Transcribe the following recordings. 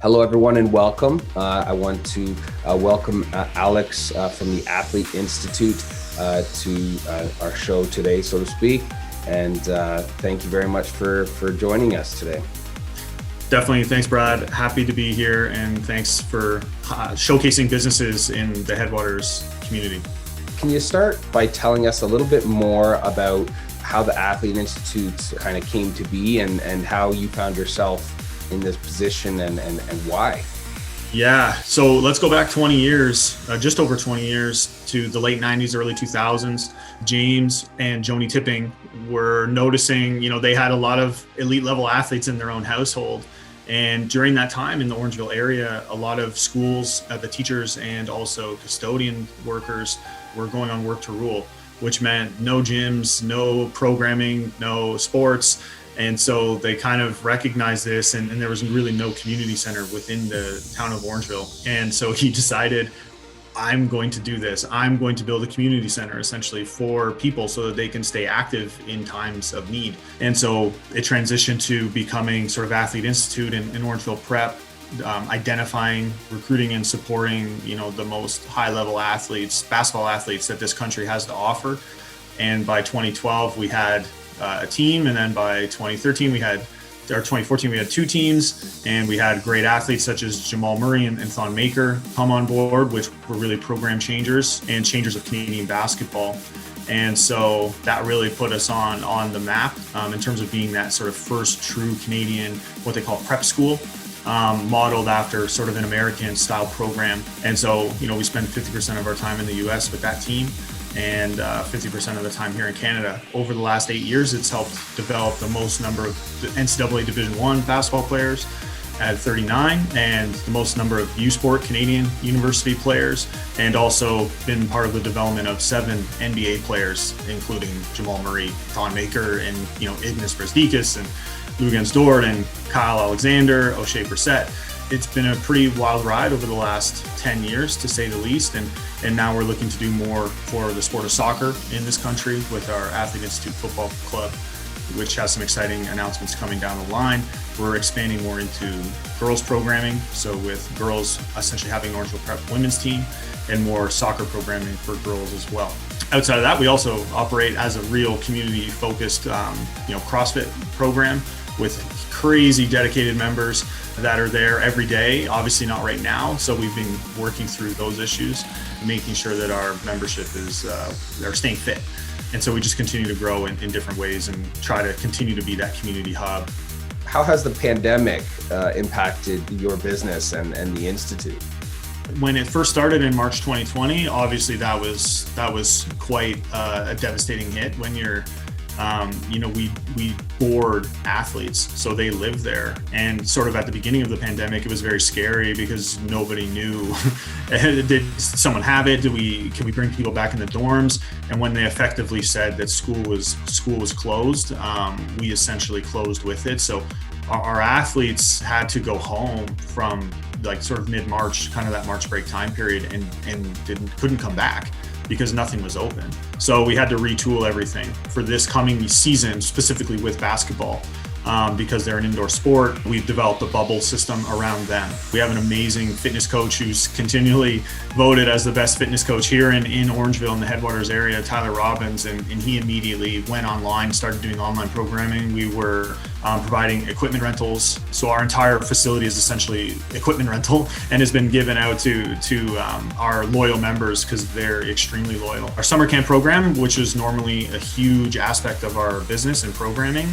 Hello, everyone, and welcome. I want to welcome Alex from the Athlete Institute to our show today, so to speak. And thank you very much for joining us today. Definitely. Thanks, Brad. Happy to be here. And thanks for showcasing businesses in the Headwaters community. Can you start by telling us a little bit more about how the Athlete Institute kind of came to be and how you found yourself in this position and why? Yeah, so let's go back 20 years, just over 20 years to the late 90s, early 2000s. James and Joni Tipping were noticing, they had a lot of elite level athletes in their own household. And during that time in the Orangeville area, a lot of schools, the teachers and also custodian workers were going on work to rule, which meant no gyms, no programming, no sports. And so they kind of recognized this, and there was really no community center within the town of Orangeville. And so he decided, I'm going to do this. I'm going to build a community center essentially for people so that they can stay active in times of need. And so it transitioned to becoming sort of Athlete Institute in Orangeville Prep, identifying, recruiting, and supporting, the most high-level athletes, basketball athletes that this country has to offer. And by 2012, we had a team, and then by 2013 or 2014 we had two teams, and we had great athletes such as Jamal Murray and Thon Maker come on board, which were really program changers and changers of Canadian basketball. And so that really put us on the map in terms of being that sort of first true Canadian, what they call prep school, modeled after sort of an American style program. And so, we spend 50% of our time in the US with that team, and 50% of the time here in Canada. Over the last 8 years, it's helped develop the most number of NCAA Division I basketball players at 39, and the most number of U Sport Canadian university players, and also been part of the development of 7 NBA players, including Jamal Murray, Thon Maker, and Ignas Brezdikas, and Luguentz Dort, and Kyle Alexander, O'Shea Brissett. It's been a pretty wild ride over the last 10 years, to say the least. And now we're looking to do more for the sport of soccer in this country with our Athlete Institute Football Club, which has some exciting announcements coming down the line. We're expanding more into girls programming, so with girls essentially having an Orangeville Prep women's team, and more soccer programming for girls as well. Outside of that, we also operate as a real community-focused, CrossFit program with crazy dedicated members that are there every day. Obviously not right now, so we've been working through those issues, making sure that our membership is are staying fit. And so we just continue to grow in different ways and try to continue to be that community hub. How has the pandemic impacted your business and the Institute? When it first started in March 2020, obviously that was quite a devastating hit. When you're we board athletes, so they live there. And sort of at the beginning of the pandemic, it was very scary because nobody knew, did someone have it? Can we bring people back in the dorms? And when they effectively said that school was closed, we essentially closed with it. So our athletes had to go home from sort of mid-March, kind of that March break time period, and couldn't come back because nothing was open. So we had to retool everything for this coming season, specifically with basketball. Because they're an indoor sport, we've developed a bubble system around them. We have an amazing fitness coach who's continually voted as the best fitness coach here in Orangeville in the Headwaters area, Tyler Robbins, and he immediately went online, started doing online programming. We were providing equipment rentals. So our entire facility is essentially equipment rental and has been given out to our loyal members because they're extremely loyal. Our summer camp program, which is normally a huge aspect of our business and programming,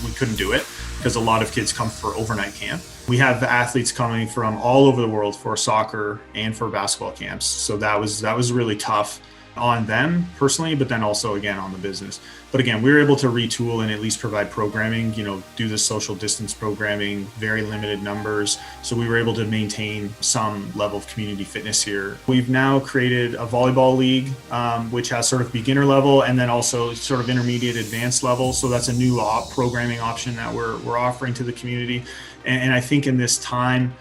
we couldn't do it because a lot of kids come for overnight camp. We have athletes coming from all over the world for soccer and for basketball camps. So that was really tough on them personally, but then also again on the business. But again, we were able to retool and at least provide programming, do the social distance programming, very limited numbers. So we were able to maintain some level of community fitness here. We've now created a volleyball league, which has sort of beginner level and then also sort of intermediate advanced level. So that's a new programming option that we're offering to the community. And I think in this time,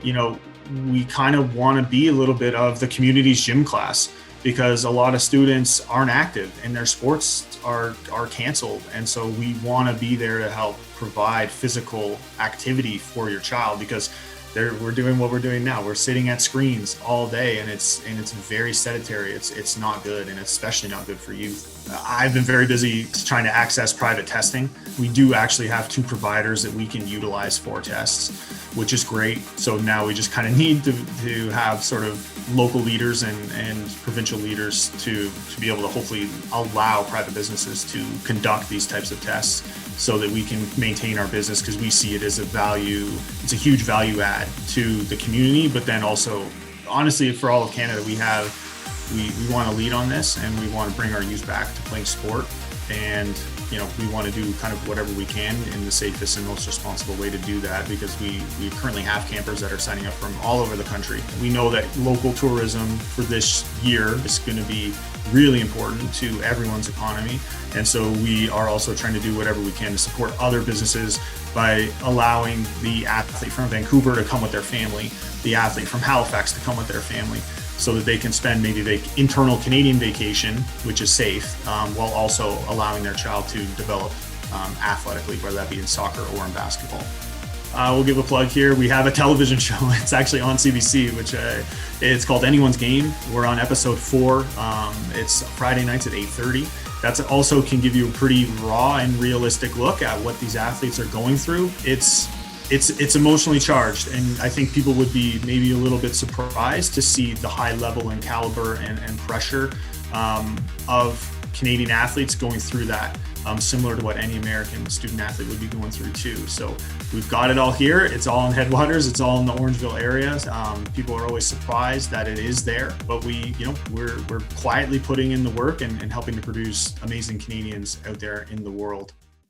we kind of want to be a little bit of the community's gym class. because a lot of students aren't active and their sports are canceled. And so we want to be there to help provide physical activity for your child, because we're doing what we're doing now. We're sitting at screens all day, and it's very sedentary. It's not good, and it's especially not good for youth. I've been very busy trying to access private testing. We do actually have 2 providers that we can utilize for tests, which is great. So now we just kind of need to have sort of local leaders and provincial leaders to be able to hopefully allow private businesses to conduct these types of tests, so that we can maintain our business, because we see it as it's a huge value add to the community. But then also, honestly, for all of Canada, we want to lead on this, and we want to bring our youth back to playing sport. And we want to do kind of whatever we can in the safest and most responsible way to do that, because we currently have campers that are signing up from all over the country. We know that local tourism for this year is going to be really important to everyone's economy. And so we are also trying to do whatever we can to support other businesses by allowing the athlete from Vancouver to come with their family, the athlete from Halifax to come with their family, so that they can spend maybe the internal Canadian vacation, which is safe, while also allowing their child to develop athletically, whether that be in soccer or in basketball. We'll give a plug here. We have a television show. It's actually on CBC, which it's called Anyone's Game. We're on episode 4. It's Friday nights at 8:30. That's also can give you a pretty raw and realistic look at what these athletes are going through. It's emotionally charged, and I think people would be maybe a little bit surprised to see the high level and caliber and pressure of Canadian athletes going through that, similar to what any American student athlete would be going through too. So we've got it all here. It's all in Headwaters. It's all in the Orangeville area. People are always surprised that it is there, but we're quietly putting in the work and helping to produce amazing Canadians out there in the world.